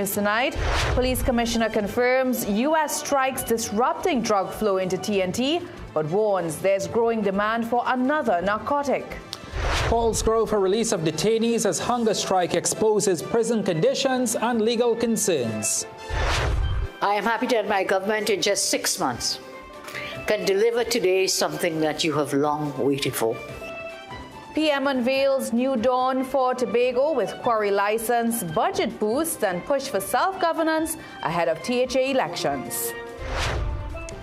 news tonight. Police Commissioner confirms U.S. strikes disrupting drug flow into TNT, but warns there's growing demand for another narcotic. Calls grow for release of detainees as hunger strike exposes prison conditions and legal concerns. I am happy that my government in just 6 months can deliver today something that you have long waited for. PM unveils new dawn for Tobago with quarry license, budget boost and push for self-governance ahead of THA elections.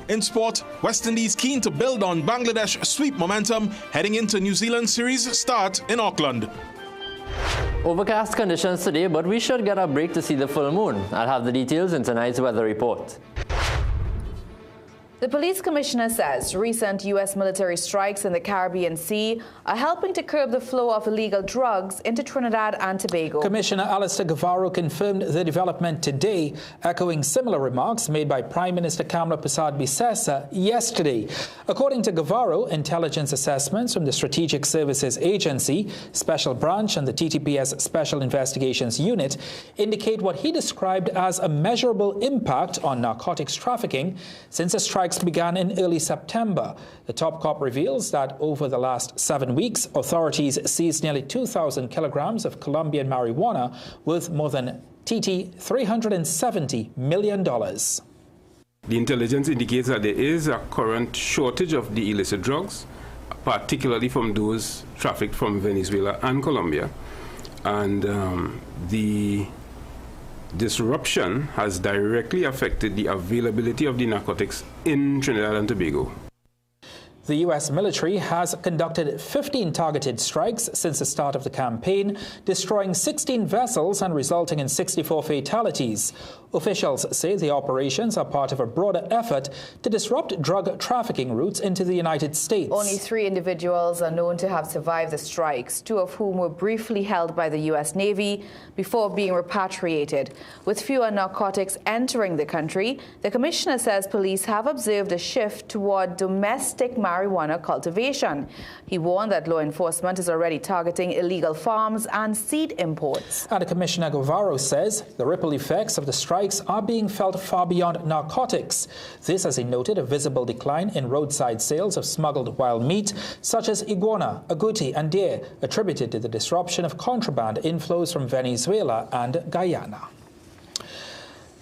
In sport, West Indies keen to build on Bangladesh sweep momentum heading into New Zealand series start in Auckland. Overcast conditions today, but we should get a break to see the full moon. I'll have the details in tonight's weather report. The police commissioner says recent U.S. military strikes in the Caribbean Sea are helping to curb the flow of illegal drugs into Trinidad and Tobago. Commissioner Alistair Guevara confirmed the development today, echoing similar remarks made by Prime Minister Kamla Persad-Bissessar yesterday. According to Guevara, intelligence assessments from the Strategic Services Agency, Special Branch and the TTPS Special Investigations Unit indicate what he described as a measurable impact on narcotics trafficking since the strike began in early September. The top cop reveals that over the last 7 weeks, authorities seized nearly 2,000 kilograms of Colombian marijuana worth more than $370 million. The intelligence indicates that there is a current shortage of the illicit drugs, particularly from those trafficked from Venezuela and Colombia. And the disruption has directly affected the availability of the narcotics in Trinidad and Tobago. The U.S. military has conducted 15 targeted strikes since the start of the campaign, destroying 16 vessels and resulting in 64 fatalities. Officials say the operations are part of a broader effort to disrupt drug trafficking routes into the United States. Only 3 individuals are known to have survived the strikes, 2 of whom were briefly held by the U.S. Navy before being repatriated. With fewer narcotics entering the country, the commissioner says police have observed a shift toward domestic marijuana cultivation. He warned that law enforcement is already targeting illegal farms and seed imports. And Commissioner Guevara says the ripple effects of the strikes are being felt far beyond narcotics. This, as he noted, a visible decline in roadside sales of smuggled wild meat such as iguana, agouti and deer, attributed to the disruption of contraband inflows from Venezuela and Guyana.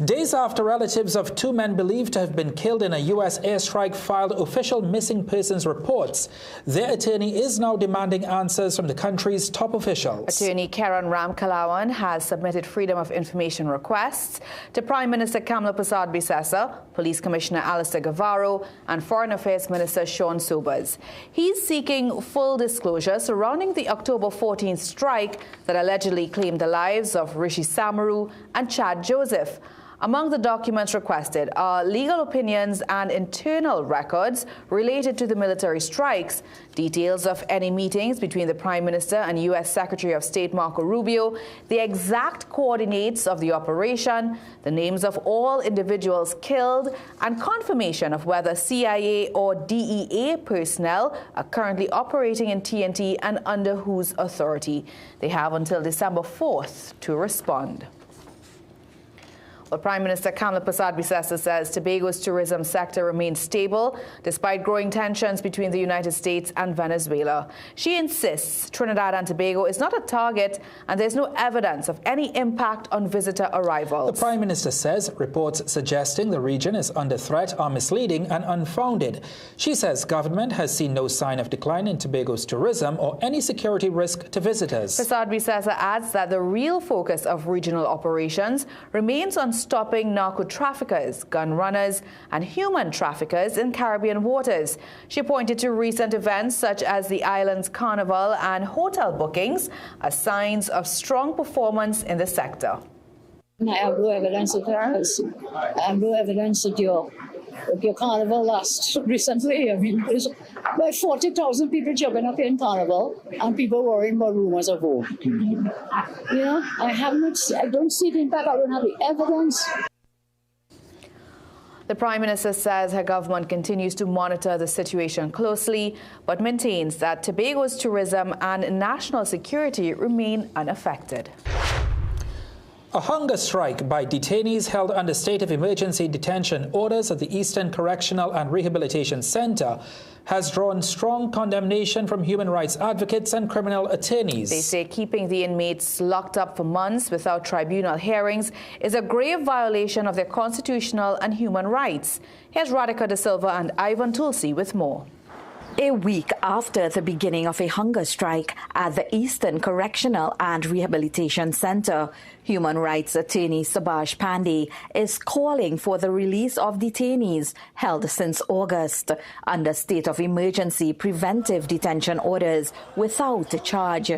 Days after relatives of 2 men believed to have been killed in a U.S. airstrike filed official missing persons reports, their attorney is now demanding answers from the country's top officials. Attorney Karen Ramkalawan has submitted Freedom of Information requests to Prime Minister Kamla Persad-Bissessar, Police Commissioner Alistair Guevara, and Foreign Affairs Minister Sean Sobers. He's seeking full disclosure surrounding the October 14th strike that allegedly claimed the lives of Rishi Samaru and Chad Joseph. Among the documents requested are legal opinions and internal records related to the military strikes, details of any meetings between the Prime Minister and U.S. Secretary of State Marco Rubio, the exact coordinates of the operation, the names of all individuals killed, and confirmation of whether CIA or DEA personnel are currently operating in TNT and under whose authority. They have until December 4th to respond. Well, Prime Minister Kamla Persad-Bissessar says Tobago's tourism sector remains stable despite growing tensions between the United States and Venezuela. She insists Trinidad and Tobago is not a target and there's no evidence of any impact on visitor arrivals. The Prime Minister says reports suggesting the region is under threat are misleading and unfounded. She says government has seen no sign of decline in Tobago's tourism or any security risk to visitors. Persad-Bissessar adds that the real focus of regional operations remains on stopping narco-traffickers, gun runners, and human traffickers in Caribbean waters. She pointed to recent events such as the island's carnival and hotel bookings as signs of strong performance in the sector. I have no evidence of terrorism. I have no evidence that your carnival last recently. I mean, there's about 40,000 people jumping up in carnival and people worrying about rumors of war. You know, I don't see the impact. I don't have the evidence. The Prime Minister says her government continues to monitor the situation closely, but maintains that Tobago's tourism and national security remain unaffected. A hunger strike by detainees held under state of emergency detention orders at the Eastern Correctional and Rehabilitation Center has drawn strong condemnation from human rights advocates and criminal attorneys. They say keeping the inmates locked up for months without tribunal hearings is a grave violation of their constitutional and human rights. Here's Radhika De Silva and Ivan Tulsi with more. A week after the beginning of a hunger strike at the Eastern Correctional and Rehabilitation Center, human rights attorney Subhash Pandey is calling for the release of detainees held since August under state of emergency preventive detention orders without charge.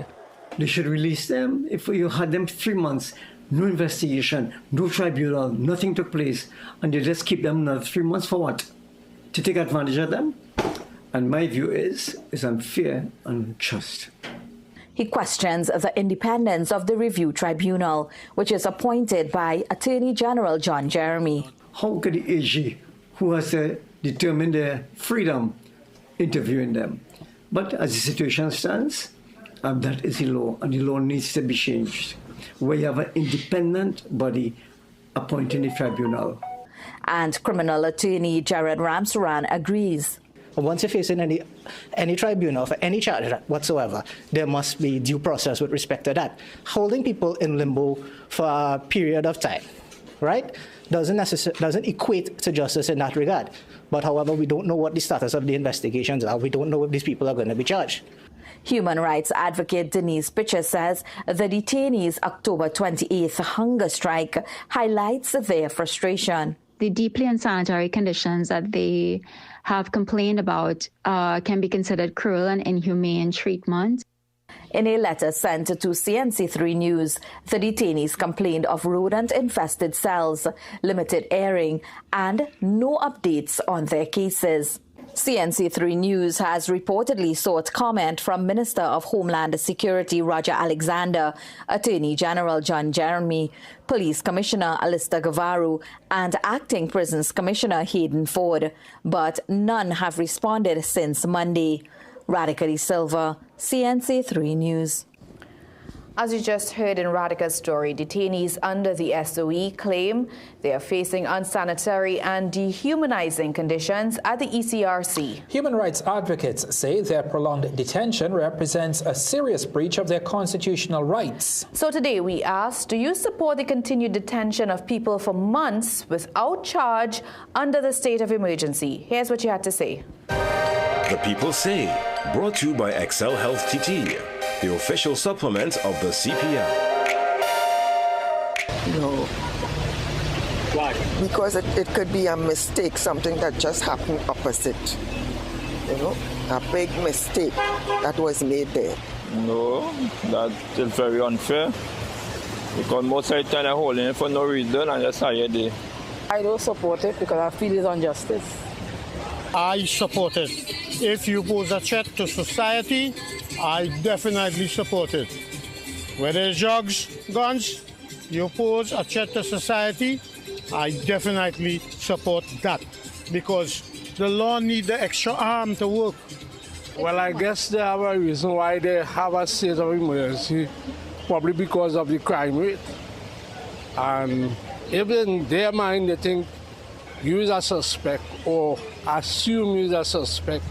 They should release them. If you had them 3 months, no investigation, no tribunal, nothing took place, and you just keep them another 3 months for what? To take advantage of them? And my view is unfair and unjust. He questions the independence of the review tribunal, which is appointed by Attorney General John Jeremy. How could the AG, who has to determine their freedom, interviewing them? But as the situation stands, that is the law, and the law needs to be changed, where you have an independent body appointing the tribunal. And criminal attorney Jared Ramsaran agrees. Once you're facing any tribunal for any charge whatsoever, there must be due process with respect to that. Holding people in limbo for a period of time, right, doesn't equate to justice in that regard. But however, we don't know what the status of the investigations are. We don't know if these people are going to be charged. Human rights advocate Denise Pitcher says the detainees' October 28th hunger strike highlights their frustration. The deeply unsanitary conditions that they have complained about can be considered cruel and inhumane treatment. In a letter sent to CNC3 News, the detainees complained of rodent-infested cells, limited airing, and no updates on their cases. CNC3 News has reportedly sought comment from Minister of Homeland Security Roger Alexander, Attorney General John Jeremy, Police Commissioner Alistair Gavaru, and Acting Prisons Commissioner Hayden Ford, but none have responded since Monday. Radhika De Silva, CNC3 News. As you just heard in Radhika's story, detainees under the SOE claim they are facing unsanitary and dehumanizing conditions at the ECRC. Human rights advocates say their prolonged detention represents a serious breach of their constitutional rights. So today we asked, do you support the continued detention of people for months without charge under the state of emergency? Here's what you had to say. The People Say, brought to you by Excel Health TT, the official supplement of the CPR. No. Why? Because it could be a mistake, something that just happened opposite. You know, a big mistake that was made there. No, that is very unfair. Because most of the time they're holding it for no reason and just hire there. I don't support it because I feel it's injustice. I support it. If you pose a threat to society, I definitely support it. Whether it's drugs, guns, you pose a threat to society, I definitely support that. Because the law needs the extra arm to work. Well, I guess they have a reason why they have a state of emergency, probably because of the crime rate. And if in their mind they think you is a suspect or assume you is a suspect,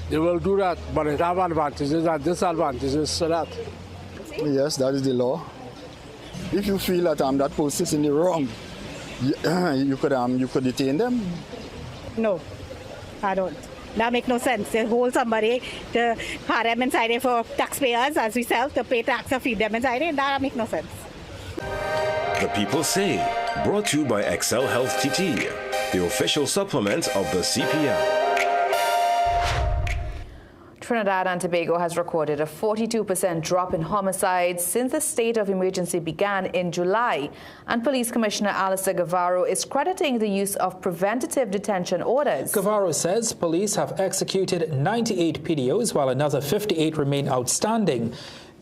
they will do that, but it have advantages and disadvantages to that. Yes, that is the law. If you feel that that person is in the wrong, you could detain them. No, I don't. That makes no sense. They hold somebody to hire them inside there for taxpayers, as we sell, to pay tax or feed them inside there. That makes no sense. The People Say, brought to you by Excel Health TT, the official supplement of the CPR. Trinidad and Tobago has recorded a 42% drop in homicides since the state of emergency began in July. And Police Commissioner Alistair Gavaru is crediting the use of preventative detention orders. Gavaru says police have executed 98 PDOs while another 58 remain outstanding.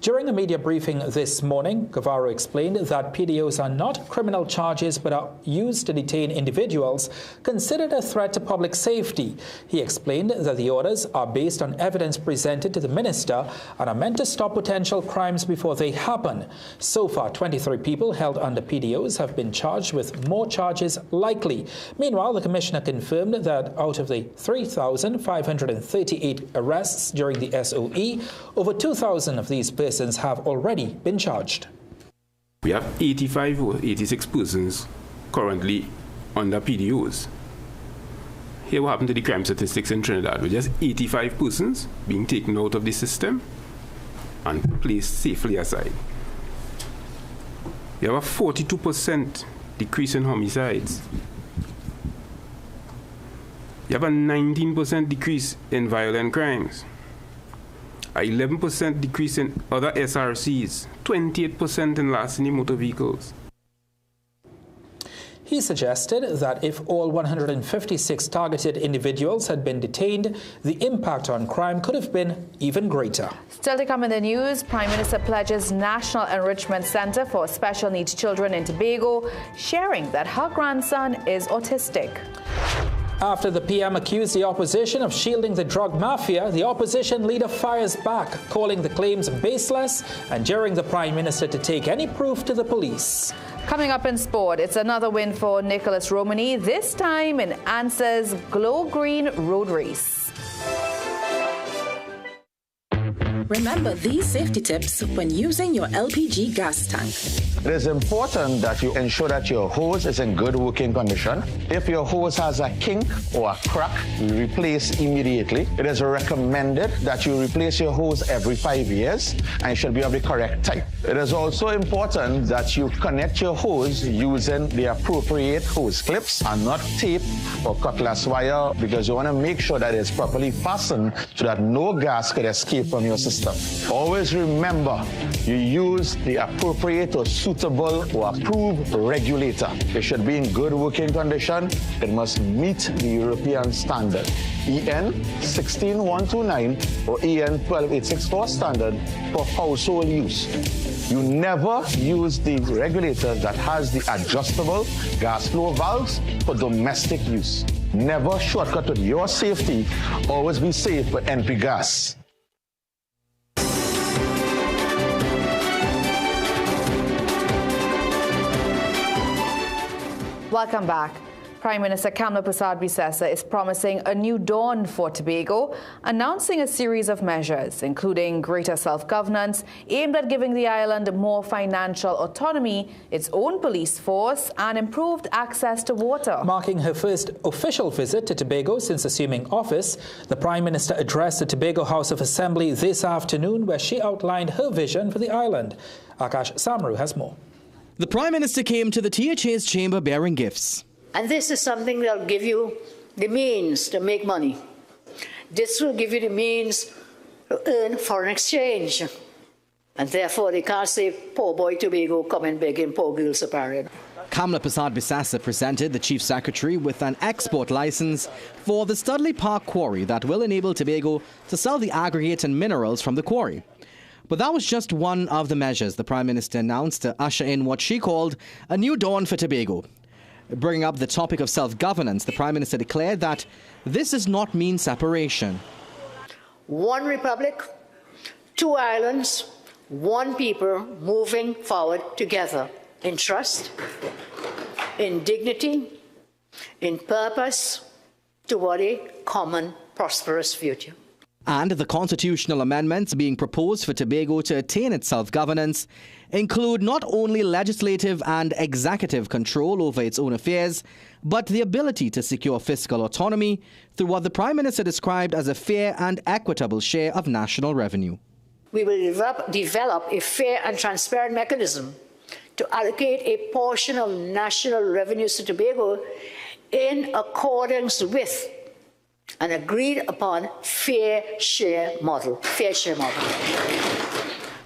During a media briefing this morning, Guevara explained that PDOs are not criminal charges but are used to detain individuals considered a threat to public safety. He explained that the orders are based on evidence presented to the minister and are meant to stop potential crimes before they happen. So far, 23 people held under PDOs have been charged with more charges likely. Meanwhile, the commissioner confirmed that out of the 3,538 arrests during the SOE, over 2,000 of these persons have already been charged. We have 85 or 86 persons currently under PDOs. Here what happened to the crime statistics in Trinidad, with just 85 persons being taken out of the system and placed safely aside. We have a 42% decrease in homicides. You have a 19% decrease in violent crimes. A 11% decrease in other SRCs, 28% in larceny motor vehicles. He suggested that if all 156 targeted individuals had been detained, the impact on crime could have been even greater. Still to come in the news, Prime Minister pledges National Enrichment Center for Special Needs Children in Tobago, sharing that her grandson is autistic. After the PM accused the opposition of shielding the drug mafia, the opposition leader fires back, calling the claims baseless and daring the Prime Minister to take any proof to the police. Coming up in sport, it's another win for Nicholas Romani, this time in ANSA's Glow Green Road Race. Remember these safety tips when using your LPG gas tank. It is important that you ensure that your hose is in good working condition. If your hose has a kink or a crack, you replace immediately. It is recommended that you replace your hose every 5 years and it should be of the correct type. It is also important that you connect your hose using the appropriate hose clips and not tape or cutlass wire, because you want to make sure that it's properly fastened so that no gas could escape from your system. Always remember, you use the appropriate or suitable or approved regulator. It should be in good working condition. It must meet the European standard, EN 16129 or EN 12864 standard for household use. You never use the regulator that has the adjustable gas flow valves for domestic use. Never shortcut with your safety. Always be safe with NP gas. Welcome back. Prime Minister Kamla Persad-Bissessar is promising a new dawn for Tobago, announcing a series of measures, including greater self-governance aimed at giving the island more financial autonomy, its own police force, and improved access to water. Marking her first official visit to Tobago since assuming office, the Prime Minister addressed the Tobago House of Assembly this afternoon, where she outlined her vision for the island. Akash Samru has more. The Prime Minister came to the THA's chamber bearing gifts. And this is something that will give you the means to make money. This will give you the means to earn foreign exchange. And therefore, they can't say, poor boy Tobago coming begging poor girls apparel. Kamla Persad-Bissessar presented the Chief Secretary with an export license for the Studley Park quarry that will enable Tobago to sell the aggregate and minerals from the quarry. But that was just one of the measures the Prime Minister announced to usher in what she called a new dawn for Tobago. Bringing up the topic of self-governance, the Prime Minister declared that this does not mean separation. One republic, two islands, one people moving forward together in trust, in dignity, in purpose, toward a common prosperous future. And the constitutional amendments being proposed for Tobago to attain its self-governance include not only legislative and executive control over its own affairs, but the ability to secure fiscal autonomy through what the Prime Minister described as a fair and equitable share of national revenue. We will develop a fair and transparent mechanism to allocate a portion of national revenues to Tobago in accordance with an agreed upon fair share model.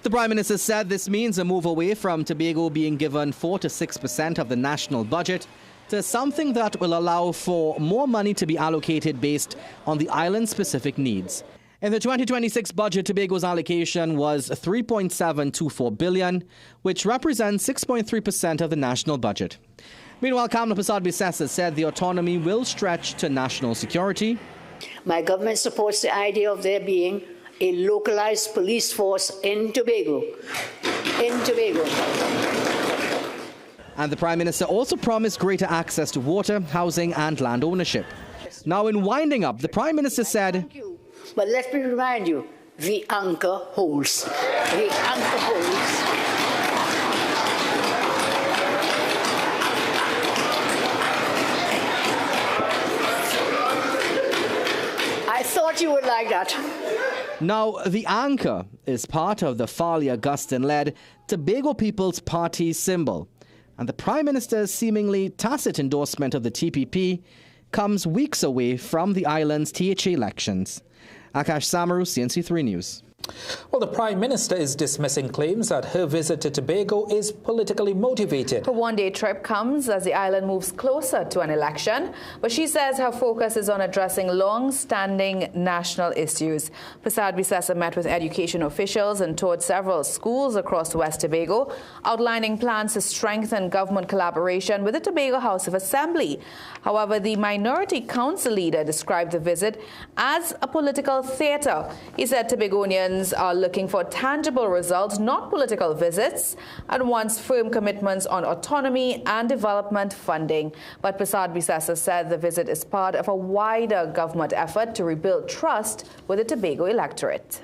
The Prime Minister said this means a move away from Tobago being given 4 to 6% of the national budget to something that will allow for more money to be allocated based on the island's specific needs. In the 2026 budget, Tobago's allocation was $3.724 billion, which represents 6.3% of the national budget. Meanwhile, Kamla Persad-Bissessar said the autonomy will stretch to national security. My government supports the idea of there being a localized police force in Tobago. And the Prime Minister also promised greater access to water, housing and land ownership. Now, in winding up, the Prime Minister said, But let me remind you, the anchor holds. The anchor holds. I thought you would like that. Now, the anchor is part of the Farley Augustine-led Tobago People's Party symbol. And the Prime Minister's seemingly tacit endorsement of the TPP comes weeks away from the island's THA elections. Akash Samaru, CNC3 News. Well, the Prime Minister is dismissing claims that her visit to Tobago is politically motivated. Her one-day trip comes as the island moves closer to an election, but she says her focus is on addressing long-standing national issues. Persad-Bissessar met with education officials and toured several schools across West Tobago, outlining plans to strengthen government collaboration with the Tobago House of Assembly. However, the Minority Council leader described the visit as a political theatre. He said Tobagonians are looking for tangible results, not political visits, and wants firm commitments on autonomy and development funding. But Persad-Bissessar said the visit is part of a wider government effort to rebuild trust with the Tobago electorate.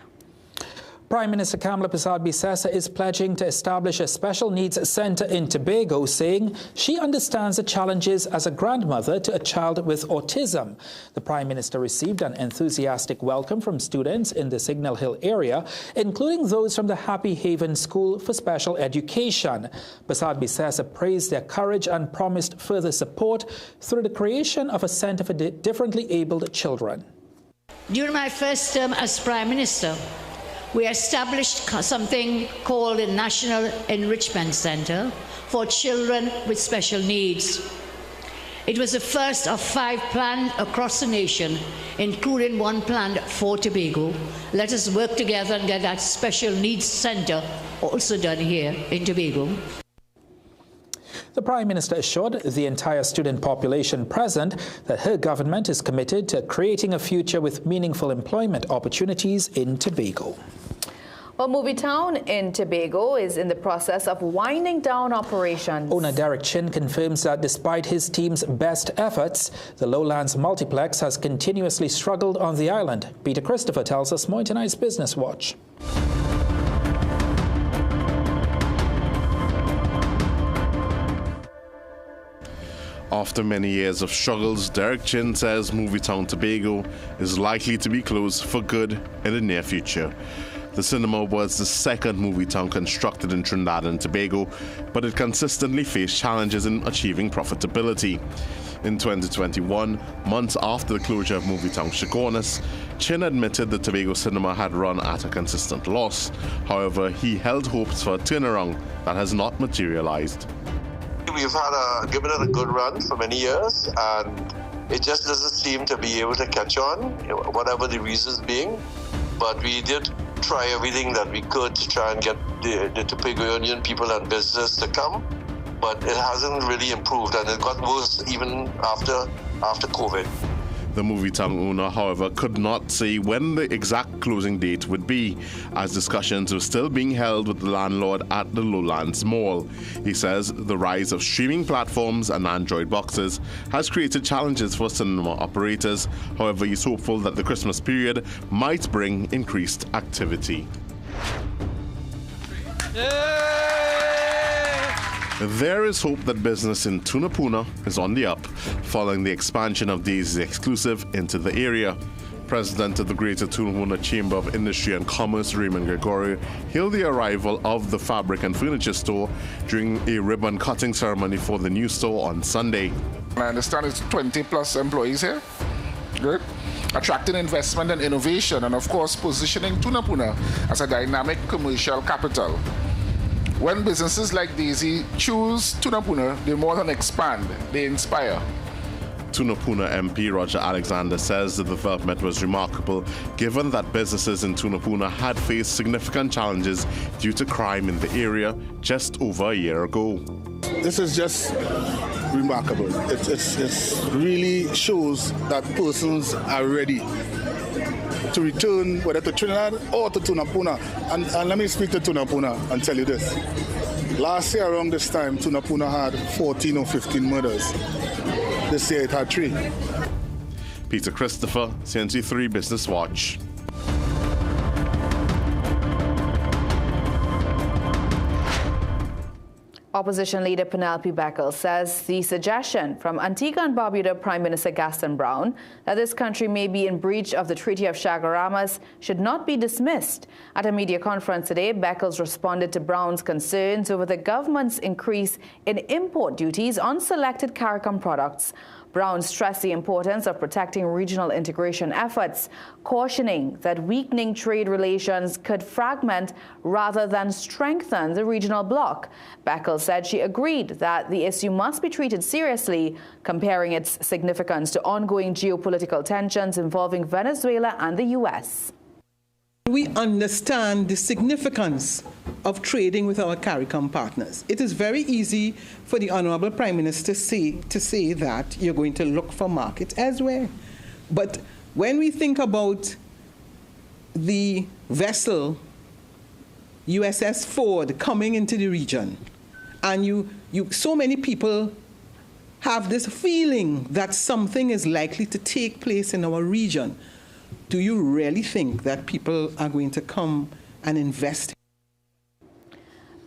Prime Minister Kamla Persad-Bissessar is pledging to establish a special needs centre in Tobago, saying she understands the challenges as a grandmother to a child with autism. The Prime Minister received an enthusiastic welcome from students in the Signal Hill area, including those from the Happy Haven School for Special Education. Persad-Bissessar praised their courage and promised further support through the creation of a centre for differently abled children. During my first term as Prime Minister, we established something called the National Enrichment Center for children with special needs. It was the first of 5 planned across the nation, including one planned for Tobago. Let us work together and get that special needs center also done here in Tobago. The Prime Minister assured the entire student population present that her government is committed to creating a future with meaningful employment opportunities in Tobago. Well, Movie Town in Tobago is in the process of winding down operations. Owner Derek Chin confirms that despite his team's best efforts, the Lowlands Multiplex has continuously struggled on the island. Peter Christopher tells us more in tonight's Business Watch. After many years of struggles, Derek Chin says Movie Town Tobago is likely to be closed for good in the near future. The cinema was the second movie town constructed in Trinidad and Tobago, but it consistently faced challenges in achieving profitability. In 2021, months after the closure of Movie Town Chagonas, Chin admitted the Tobago cinema had run at a consistent loss. However, he held hopes for a turnaround that has not materialized. We've given it a good run for many years, and it just doesn't seem to be able to catch on, whatever the reasons being. But we did try everything that we could to try and get the Tobagonian people and business to come, but it hasn't really improved, and it got worse even after COVID. The movie town owner, however, could not say when the exact closing date would be, as discussions were still being held with the landlord at the Lowlands Mall. He says the rise of streaming platforms and Android boxes has created challenges for cinema operators. However, he's hopeful that the Christmas period might bring increased activity. There is hope that business in Tunapuna is on the up, following the expansion of Daisy's Exclusive into the area. President of the Greater Tunapuna Chamber of Industry and Commerce, Raymond Gregorio, hailed the arrival of the fabric and furniture store during a ribbon-cutting ceremony for the new store on Sunday. I understand it's 20-plus employees here. Good. Attracting investment and innovation, and of course positioning Tunapuna as a dynamic commercial capital. When businesses like Daisy choose Tunapuna, they more than expand, they inspire. Tunapuna MP Roger Alexander says the development was remarkable given that businesses in Tunapuna had faced significant challenges due to crime in the area just over a year ago. This is just remarkable. It really shows that persons are ready to return, whether to Trinidad or to Tunapuna. And let me speak to Tunapuna and tell you this. Last year around this time, Tunapuna had 14 or 15 murders. This year it had 3. Peter Christopher, CNC3 Business Watch. Opposition leader Penelope Beckles says the suggestion from Antigua and Barbuda Prime Minister Gaston Brown that this country may be in breach of the Treaty of Chaguaramas should not be dismissed. At a media conference today, Beckles responded to Brown's concerns over the government's increase in import duties on selected CARICOM products. Brown stressed the importance of protecting regional integration efforts, cautioning that weakening trade relations could fragment rather than strengthen the regional bloc. Beckles said she agreed that the issue must be treated seriously, comparing its significance to ongoing geopolitical tensions involving Venezuela and the U.S. We understand the significance of trading with our CARICOM partners. It is very easy for the Honorable Prime Minister to say that you're going to look for markets elsewhere. But when we think about the vessel USS Ford coming into the region, and so many people have this feeling that something is likely to take place in our region, do you really think that people are going to come and invest?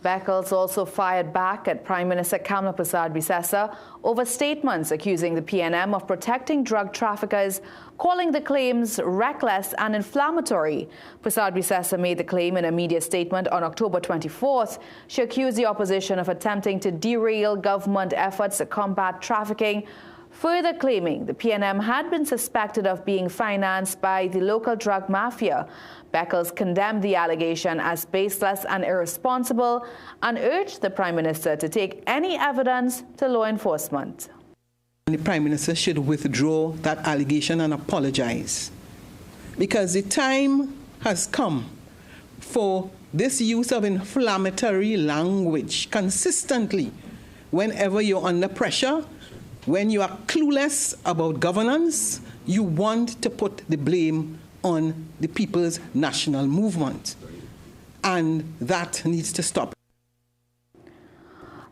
Beckles also fired back at Prime Minister Kamla Persad-Bissessar over statements accusing the PNM of protecting drug traffickers, calling the claims reckless and inflammatory. Persad-Bissessar made the claim in a media statement on October 24th. She accused the opposition of attempting to derail government efforts to combat trafficking, further claiming the PNM had been suspected of being financed by the local drug mafia. Beckles condemned the allegation as baseless and irresponsible and urged the Prime Minister to take any evidence to law enforcement. The Prime Minister should withdraw that allegation and apologize, because the time has come for this use of inflammatory language consistently whenever you're under pressure. When you are clueless about governance, you want to put the blame on the People's National Movement, and that needs to stop.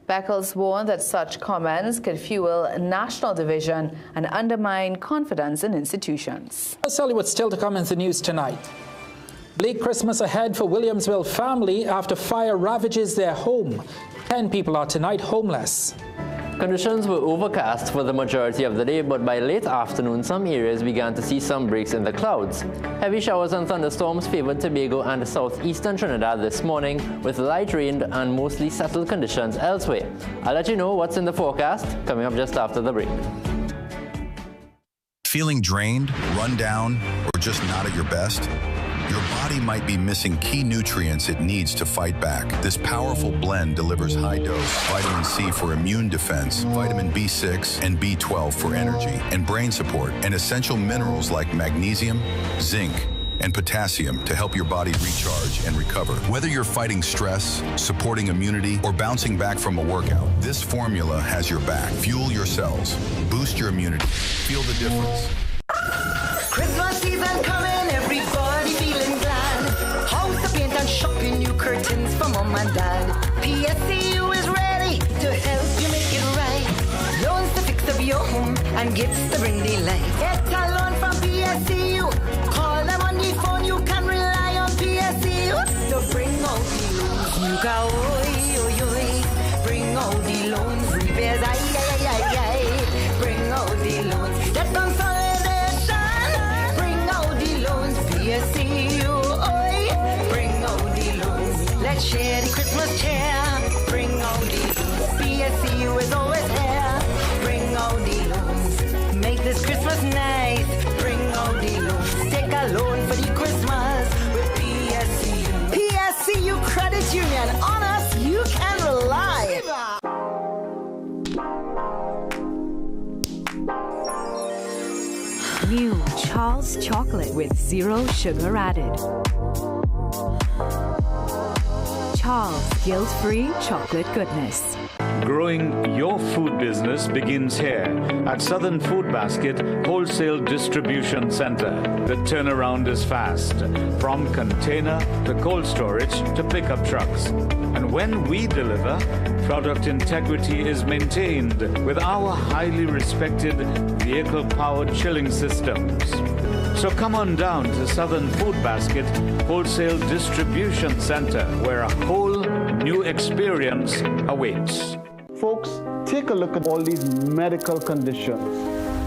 Beckles warned that such comments could fuel national division and undermine confidence in institutions. Let's tell you what's still to come in the news tonight. Bleak Christmas ahead for Williamsville family after fire ravages their home. 10 people are tonight homeless. Conditions were overcast for the majority of the day, but by late afternoon, some areas began to see some breaks in the clouds. Heavy showers and thunderstorms favored Tobago and southeastern Trinidad this morning, with light rain and mostly settled conditions elsewhere. I'll let you know what's in the forecast coming up just after the break. Feeling drained, run down, or just not at your best? Your body might be missing key nutrients it needs to fight back. This powerful blend delivers high-dose vitamin C for immune defense, vitamin B6 and B12 for energy and brain support, and essential minerals like magnesium, zinc, and potassium to help your body recharge and recover. Whether you're fighting stress, supporting immunity, or bouncing back from a workout, this formula has your back. Fuel your cells, boost your immunity, feel the difference. Christmas season coming, everybody feeling glad. House of paint and shopping, new curtains for mom and dad. PSCU is ready to help you make it right. Loans to fix up your home and gifts to bring the light. Get a loan from PSCU. Call them on the phone, you can rely on PSCU. So bring out the loans. You got bring out the loans. Repairs, bring out the loans. Get them PSCU, oi, bring out the loans. Let's share the Christmas cheer. Bring out the loans. PSCU is always here. Bring out the loans. Make this Christmas nice. Bring out the loans. Take a loan for the Christmas with PSCU. PSCU Credit Union. On us, you can rely. New Charles chocolate with 0 sugar added. Charles guilt-free chocolate goodness. Growing your food business begins here at Southern Food Basket Wholesale Distribution Center. The turnaround is fast, from container to cold storage to pickup trucks. And when we deliver, product integrity is maintained with our highly respected vehicle-powered chilling systems. So come on down to Southern Food Basket Wholesale Distribution Center, where a whole new experience awaits. Folks, take a look at all these medical conditions.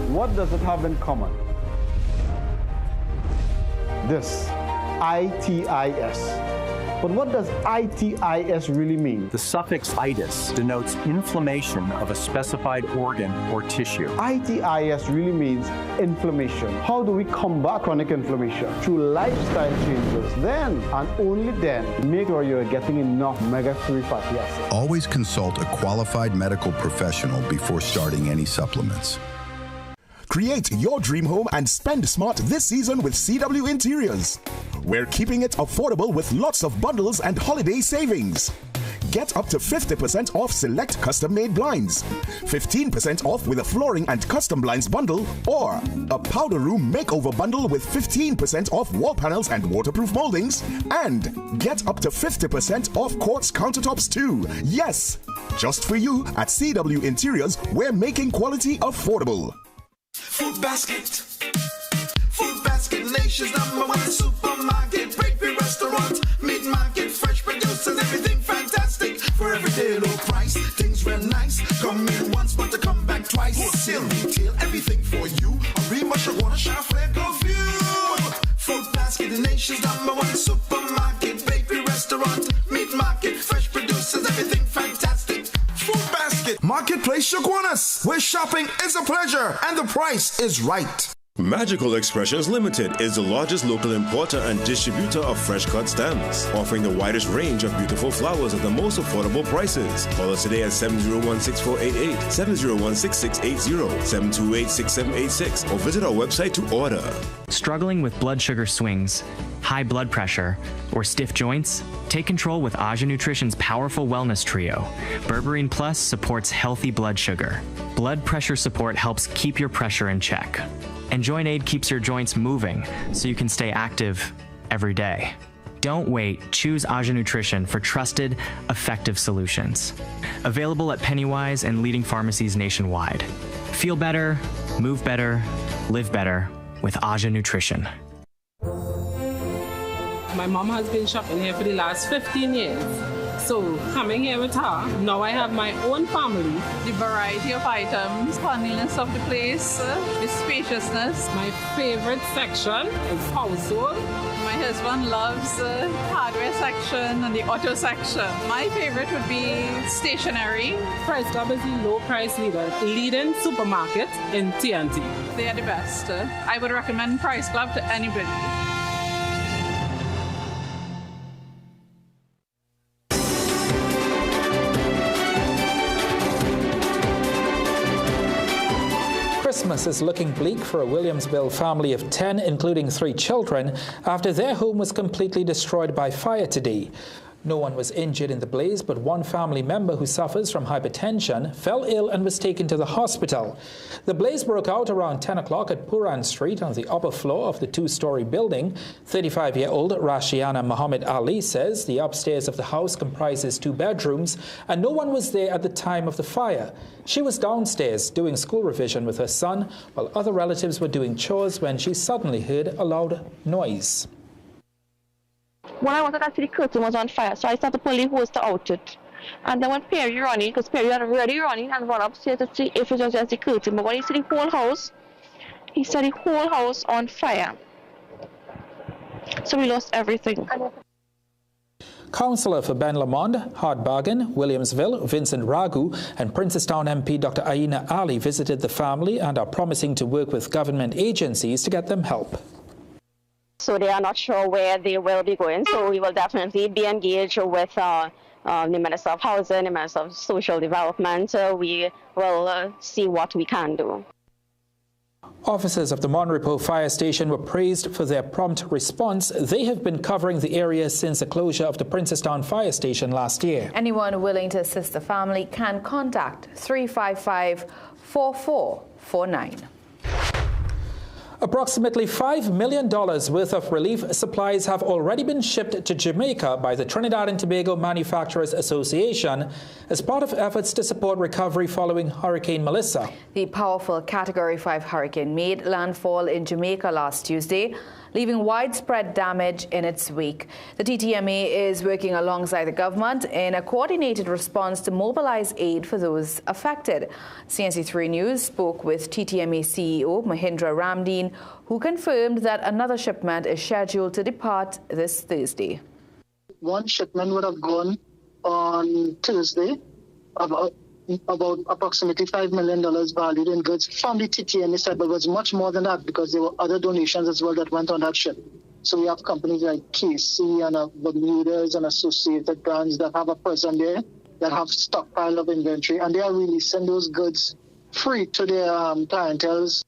What does it have in common? This, ITIS. But what does ITIS really mean? The suffix itis denotes inflammation of a specified organ or tissue. ITIS really means inflammation. How do we combat chronic inflammation? Through lifestyle changes. Then, and only then, make sure you're getting enough omega-3 fatty acids. Always consult a qualified medical professional before starting any supplements. Create your dream home and spend smart this season with CW Interiors. We're keeping it affordable with lots of bundles and holiday savings. Get up to 50% off select custom-made blinds, 15% off with a flooring and custom blinds bundle, or a powder room makeover bundle with 15% off wall panels and waterproof moldings, and get up to 50% off quartz countertops too. Yes, just for you at CW Interiors, we're making quality affordable. Food Basket. Food Basket, nation's #1 supermarket. Bakery, restaurant, meat market, fresh producers, everything fantastic. For everyday low price, things real nice. Come in once, but to come back twice. Wholesale retail, everything for you. A real much wanna shop for go view. Food Basket, the nation's #1 supermarket. Bakery, restaurant, meat market, fresh producers, everything fantastic. Food Basket. Marketplace Shaguanas, where shopping is a pleasure and the price is right. Magical Expressions Limited is the largest local importer and distributor of fresh cut stems, offering the widest range of beautiful flowers at the most affordable prices. Call us today at 701-6488, 701-6680, 728-6786, or visit our website to order. Struggling with blood sugar swings, high blood pressure, or stiff joints? Take control with Aja Nutrition's powerful wellness trio. Berberine Plus supports healthy blood sugar. Blood pressure support helps keep your pressure in check. And Joint Aid keeps your joints moving so you can stay active every day. Don't wait. Choose Aja Nutrition for trusted, effective solutions. Available at Pennywise and leading pharmacies nationwide. Feel better, move better, live better with Aja Nutrition. My mom has been shopping here for the last 15 years. So coming here with her, now I have my own family. The variety of items, cleanliness of the place, the spaciousness. My favorite section is household. My husband loves the hardware section and the auto section. My favorite would be stationery. Price Club is the low price leading supermarket in TNT. They are the best. I would recommend Price Club to anybody. Christmas is looking bleak for a Williamsville family of 10, including 3 children, after their home was completely destroyed by fire today. No one was injured in the blaze, but one family member who suffers from hypertension fell ill and was taken to the hospital. The blaze broke out around 10 o'clock at Puran Street on the upper floor of the 2-story building. 35-year-old Rashiana Muhammad Ali says the upstairs of the house comprises 2 bedrooms and no one was there at the time of the fire. She was downstairs doing school revision with her son while other relatives were doing chores when she suddenly heard a loud noise. When I wanted to see the curtain was on fire, so I started to pull the hose to out it. And then when Perry running, because Perry had already running and run upstairs to see if it was just the curtain. But when he saw the whole house, he saw the whole house on fire. So we lost everything. Councillor for Ben Lamond, Hardbargain, Williamsville, Vincent Ragu, and Princestown MP Dr. Aina Ali visited the family and are promising to work with government agencies to get them help. So they are not sure where they will be going. So we will definitely be engaged with the Minister of Housing, the Minister of Social Development. We will see what we can do. Officers of the Monrepo Fire Station were praised for their prompt response. They have been covering the area since the closure of the Princestown Fire Station last year. Anyone willing to assist the family can contact 355-4449. Approximately $5 million worth of relief supplies have already been shipped to Jamaica by the Trinidad and Tobago Manufacturers Association as part of efforts to support recovery following Hurricane Melissa. The powerful Category 5 hurricane made landfall in Jamaica last Tuesday, leaving widespread damage in its wake. The TTMA is working alongside the government in a coordinated response to mobilize aid for those affected. CNC3 News spoke with TTMA CEO Mahindra Ramdeen, who confirmed that another shipment is scheduled to depart this Thursday. One shipment would have gone on Tuesday, about approximately $5 million valued in goods from the TTMA side, but it was much more than that because there were other donations as well that went on that ship. So we have companies like KC and Bermudas and associated brands that have a person there that have stockpile of inventory, and they are releasing those goods free to their clientels.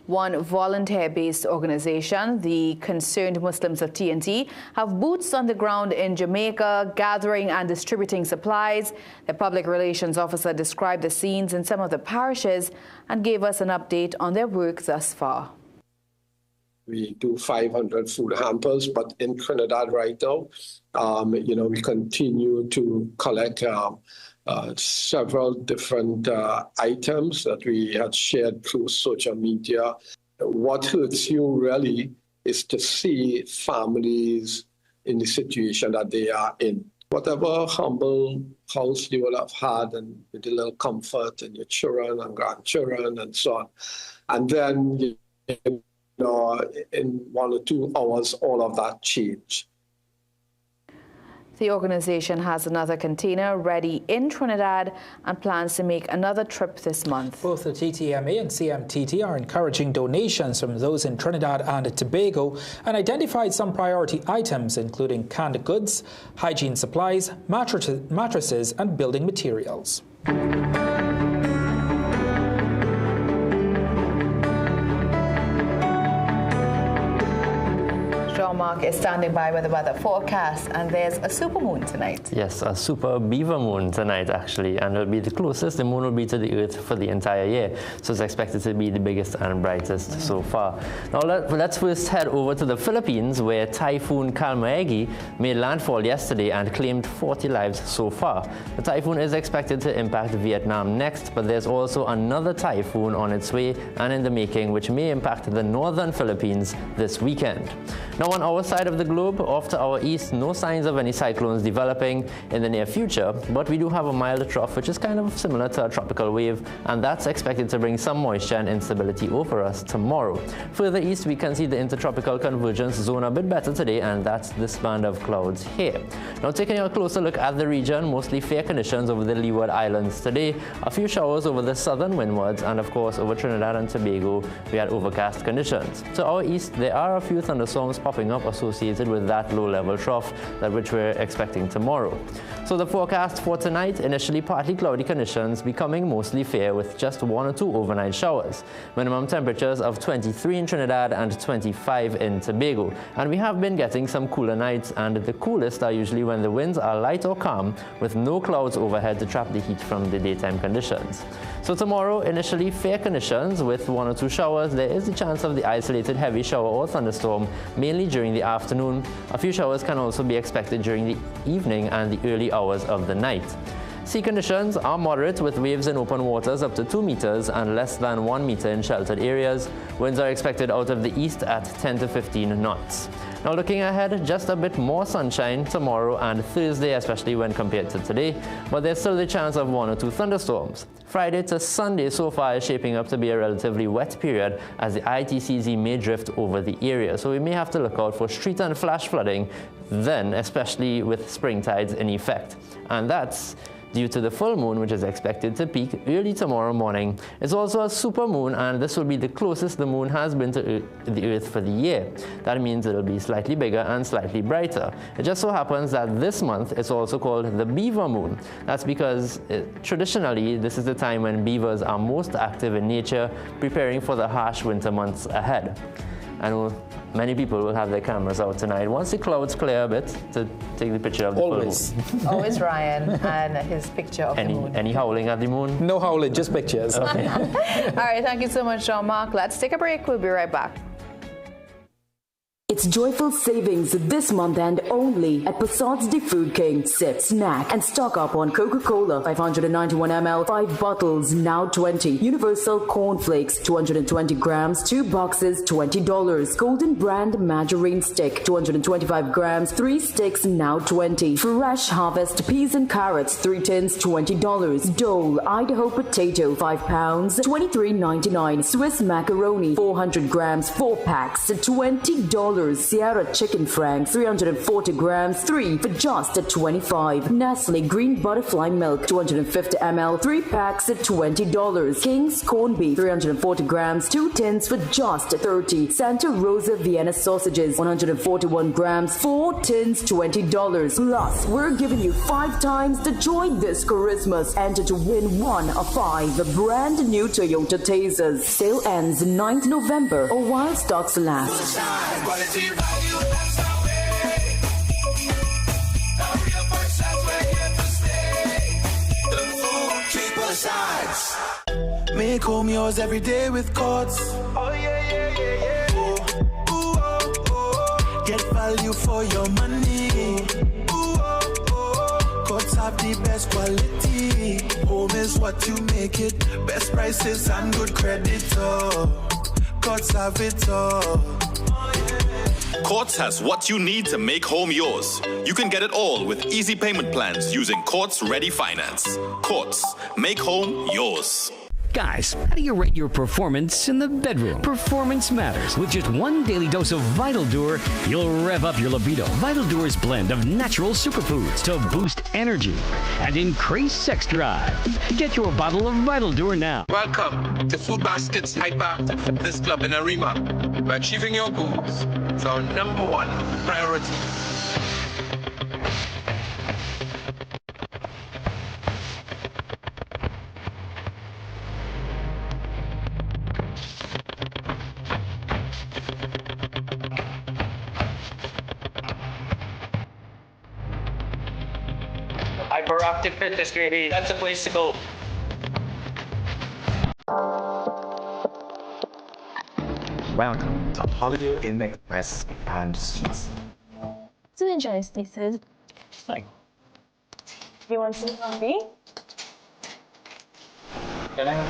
One volunteer-based organization, the Concerned Muslims of TNT, have boots on the ground in Jamaica, gathering and distributing supplies. The public relations officer described the scenes in some of the parishes and gave us an update on their work thus far. We do 500 food hampers, but in Trinidad right now, we continue to collect several different items that we had shared through social media. What hurts you really is to see families in the situation that they are in. Whatever humble house you will have had and with a little comfort and your children and grandchildren and so on. And then, in 1 or 2 hours, all of that changed. The organization has another container ready in Trinidad and plans to make another trip this month. Both the TTMA and CMTT are encouraging donations from those in Trinidad and Tobago and identified some priority items, including canned goods, hygiene supplies, mattresses, and building materials. Mark is standing by with the weather forecast, and there's a supermoon tonight. Yes, a super beaver moon tonight, actually, and it'll be the closest the moon will be to the Earth for the entire year. So it's expected to be the biggest and brightest so far. Now let's first head over to the Philippines, where Typhoon Kalmaegi made landfall yesterday and claimed 40 lives so far. The typhoon is expected to impact Vietnam next, but there's also another typhoon on its way and in the making, which may impact the northern Philippines this weekend. Now, on our side of the globe, off to our east, no signs of any cyclones developing in the near future, but we do have a mild trough, which is kind of similar to a tropical wave, and that's expected to bring some moisture and instability over us tomorrow. Further east, we can see the intertropical convergence zone a bit better today, and that's this band of clouds here. Now, taking a closer look at the region, mostly fair conditions over the Leeward Islands today, a few showers over the southern windwards, and of course over Trinidad and Tobago, we had overcast conditions. To our east, there are a few thunderstorms popping up associated with that low-level trough which we're expecting tomorrow. So the forecast for tonight, initially partly cloudy conditions, becoming mostly fair with just 1 or 2 overnight showers. Minimum temperatures of 23 in Trinidad and 25 in Tobago. And we have been getting some cooler nights, and the coolest are usually when the winds are light or calm with no clouds overhead to trap the heat from the daytime conditions. So tomorrow, initially fair conditions with 1 or 2 showers. There is a chance of the isolated heavy shower or thunderstorm, mainly during the afternoon. A few showers can also be expected during the evening and the early hours of the night. Sea conditions are moderate with waves in open waters up to 2 meters and less than 1 meter in sheltered areas. Winds are expected out of the east at 10 to 15 knots. Now looking ahead, just a bit more sunshine tomorrow and Thursday, especially when compared to today, but there's still the chance of 1 or 2 thunderstorms. Friday to Sunday so far is shaping up to be a relatively wet period as the ITCZ may drift over the area, so we may have to look out for street and flash flooding then, especially with spring tides in effect. And that's due to the full moon, which is expected to peak early tomorrow morning. It's also a super moon, and this will be the closest the moon has been to the Earth for the year. That means it'll be slightly bigger and slightly brighter. It just so happens that this month is also called the beaver moon. That's because traditionally this is the time when beavers are most active in nature, preparing for the harsh winter months ahead. I know many people will have their cameras out tonight once the clouds clear a bit to take the picture of the full moon. Always Ryan and his picture of the moon. Any howling at the moon? No howling, just pictures. Okay. All right, thank you so much, Jean-Marc. Let's take a break. We'll be right back. It's joyful savings this month and only at Passad's The Food King. Sip, snack, and stock up on Coca-Cola, 591 ml, 5 bottles, now 20. Universal Cornflakes, 220 grams, 2 boxes, $20. Golden Brand Margarine Stick, 225 grams, 3 sticks, now 20. Fresh Harvest Peas and Carrots, 3 tins, $20. Dole Idaho Potato, 5 pounds, $23.99. Swiss Macaroni, 400 grams, 4 packs, $20. Sierra Chicken Franks, 340 grams, 3 for just $25. Nestle Green Butterfly Milk, 250 ml, 3 packs at $20. King's Corned Beef, 340 grams, 2 tins for just $30. Santa Rosa Vienna Sausages, 141 grams, 4 tins, $20. Plus, we're giving you 5 times the joy this Christmas. Enter to win 1 of 5 brand new Toyota Tasers. Sale ends 9th November or while stocks last. Make home yours every day with Courts. Oh yeah, yeah, yeah, yeah. Ooh, oh, oh. Get value for your money. Ooh, oh, oh. Courts have the best quality. Home is what you make it. Best prices and good credit. Oh, Courts have it all. Courts has what you need to make home yours. You can get it all with easy payment plans using Courts Ready Finance. Courts, make home yours. Guys, how do you rate your performance in the bedroom? Performance matters. With just 1 daily dose of Vital Dur, you'll rev up your libido. Vital Dur's blend of natural superfoods to boost energy and increase sex drive. Get your bottle of Vital Dur now. Welcome to Food Basket's Hyperactive Fitness Club in Arima. By achieving your goals is our #1 priority. Hyperactive Fitness, baby. That's the place to go. Welcome to Holiday Inn Express and Suites. To enjoy spaces. Like, You want some coffee? can I have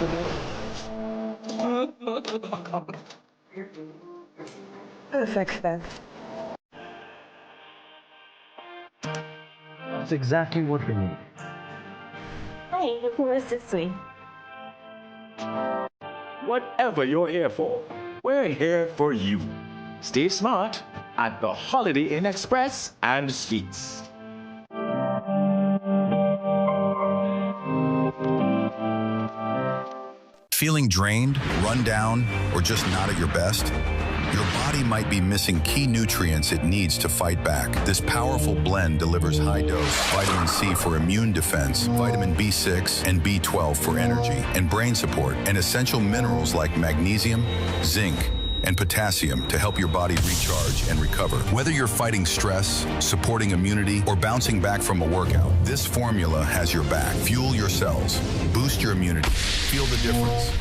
Perfect then. That's exactly what we need. Hey, who is this way? Whatever you're here for, we're here for you. Stay smart at the Holiday Inn Express and Suites. Feeling drained, run down, or just not at your best? Your body might be missing key nutrients it needs to fight back. This powerful blend delivers high-dose vitamin C for immune defense, vitamin B6 and B12 for energy and brain support, and essential minerals like magnesium, zinc, and potassium to help your body recharge and recover. Whether you're fighting stress, supporting immunity, or bouncing back from a workout, this formula has your back. Fuel your cells, boost your immunity, feel the difference.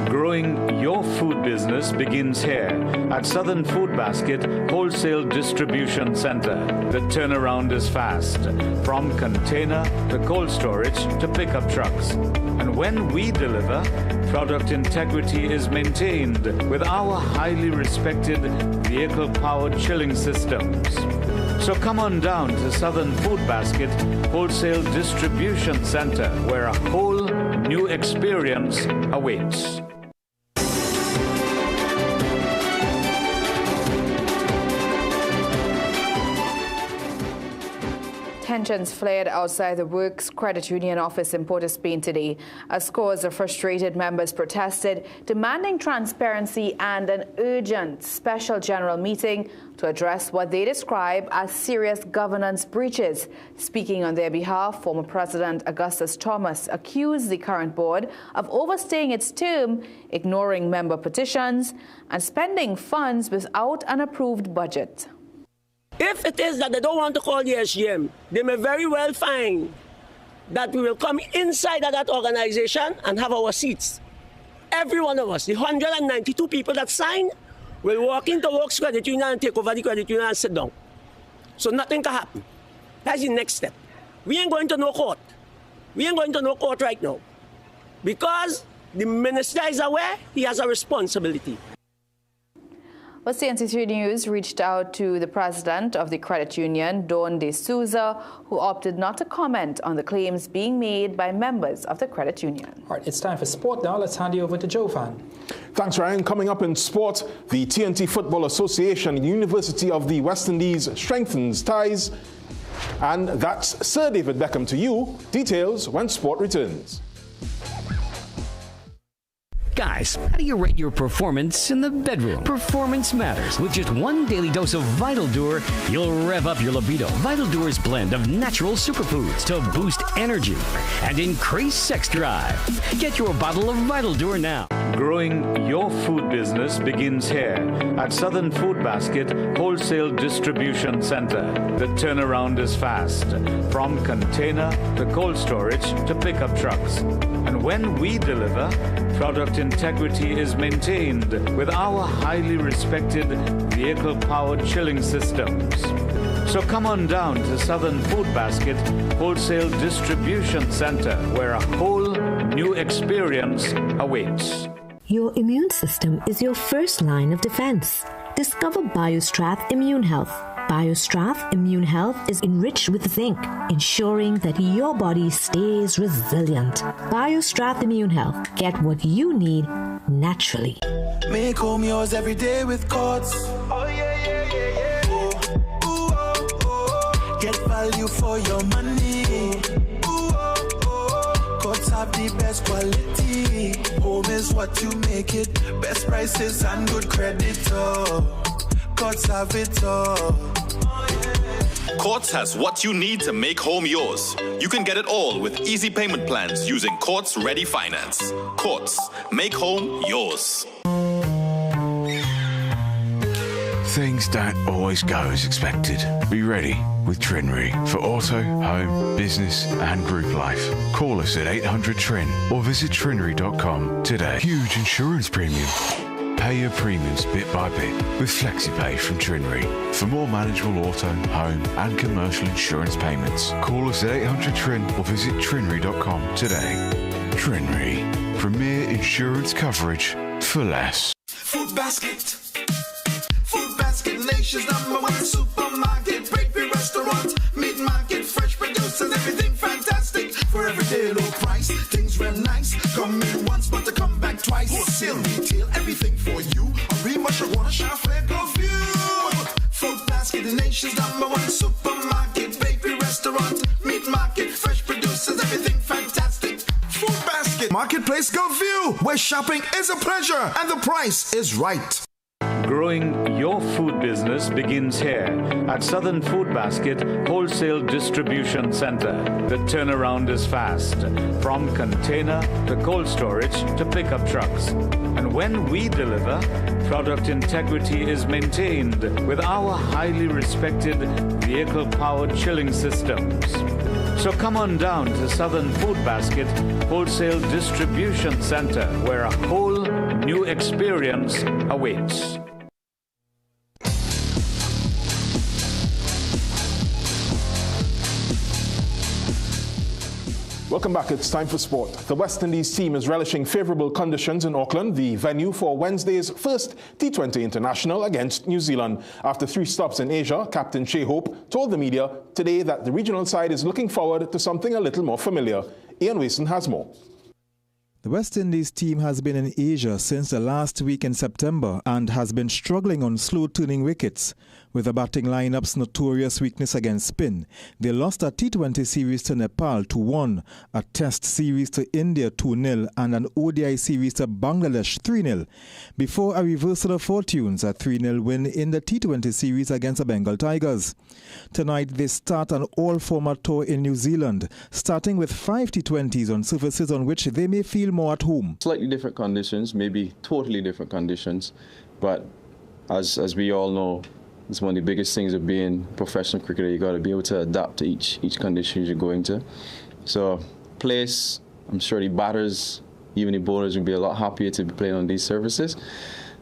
Growing your food business begins here at Southern Food Basket Wholesale Distribution Center. The turnaround is fast, from container to cold storage to pickup trucks. And when we deliver, product integrity is maintained with our highly respected vehicle-powered chilling systems. So come on down to Southern Food Basket Wholesale Distribution Center, where a whole new experience awaits. tensions flared outside the Works Credit Union office in Port-of-Spain today as scores of frustrated members protested, demanding transparency and an urgent special general meeting to address what they describe as serious governance breaches. Speaking on their behalf, former President Augustus Thomas accused the current board of overstaying its term, ignoring member petitions, and spending funds without an approved budget. If it is that they don't want to call the SGM, they may very well find that we will come inside of that organization and have our seats. Every one of us, the 192 people that signed, will walk into Works Credit Union and take over the credit union and sit down. So nothing can happen. That's the next step. We ain't going to no court. We ain't going to no court right now. Because the minister is aware, he has a responsibility. Well, CNC3 News reached out to the president of the credit union, Don De Souza, who opted not to comment on the claims being made by members of the credit union. All right, it's time for sport now. Let's hand you over to Joe Fan. Thanks, Ryan. Coming up in sport, the TNT Football Association and University of the West Indies strengthens ties. And that's Sir David Beckham to you. Details when sport returns. Guys, how do you rate your performance in the bedroom? Performance matters. With just one daily dose of Vital Dur, you'll rev up your libido. Vital Dur's blend of natural superfoods to boost energy and increase sex drive. Get your bottle of Vital Dur now. Growing your food business begins here at Southern Food Basket Wholesale Distribution Center. The turnaround is fast, from container to cold storage to pickup trucks. And when we deliver, product integrity is maintained with our highly respected vehicle-powered chilling systems. So come on down to Southern Food Basket Wholesale Distribution Center, where a whole new experience awaits. Your immune system is your first line of defense. Discover BioStrath Immune Health. BioStrath Immune Health is enriched with zinc, ensuring that your body stays resilient. BioStrath Immune Health. Get what you need naturally. Make home yours every day with Courts. Oh yeah, yeah, yeah, yeah. Oh, ooh, oh, oh. Get value for your money. Ooh, oh, oh. Courts have the best quality. Home is what you make it. Best prices and good credit. Oh. Courts have it all. Courts has what you need to make home yours. You can get it all with easy payment plans using Courts Ready Finance. Courts, make home yours. Things don't always go as expected. Be ready with Trinry for auto, home, business and group life. Call us at 800 TRIN or visit trinry.com today. Huge insurance premium. Pay your premiums bit by bit with FlexiPay from Trinry. For more manageable auto, home and commercial insurance payments, call us at 800 TRIN or visit trinry.com today. Trinry. Premier insurance coverage for less. Food Basket. Food Basket, nation's #1 supermarket. Bakery, restaurant, meat market, fresh produce and everything fantastic. For everyday low price, things real nice. Come in once, but to come back twice. Wholesale retail, everything for you. A real much wanna shop for go view. Food Basket, the nation's #1 supermarket. Bakery, restaurant, meat market, fresh produces, everything fantastic. Food Basket, Marketplace Go View, where shopping is a pleasure and the price is right. Growing your food business begins here at Southern Food Basket Wholesale Distribution Center. The turnaround is fast, from container to cold storage to pickup trucks. And when we deliver, product integrity is maintained with our highly respected vehicle-powered chilling systems. So come on down to Southern Food Basket Wholesale Distribution Center, where a whole new experience awaits. Welcome back. It's time for sport. The West Indies team is relishing favourable conditions in Auckland, the venue for Wednesday's first T20 International against New Zealand. After 3 stops in Asia, Captain Shea Hope told the media today that the regional side is looking forward to something a little more familiar. Ian Wason has more. The West Indies team has been in Asia since the last week in September and has been struggling on slow-turning wickets. With the batting lineup's notorious weakness against spin, they lost a T20 series to Nepal 2-1, a Test series to India 2-0, and an ODI series to Bangladesh 3-0, before a reversal of fortunes, a 3-0 win in the T20 series against the Bengal Tigers. Tonight they start an all-format tour in New Zealand, starting with 5 T20s on surfaces on which they may feel more at home. Slightly different conditions, maybe totally different conditions, but as we all know, it's one of the biggest things of being a professional cricketer. You got to be able to adapt to each condition you're going to. So, place, I'm sure the batters, even the bowlers, will be a lot happier to be playing on these surfaces.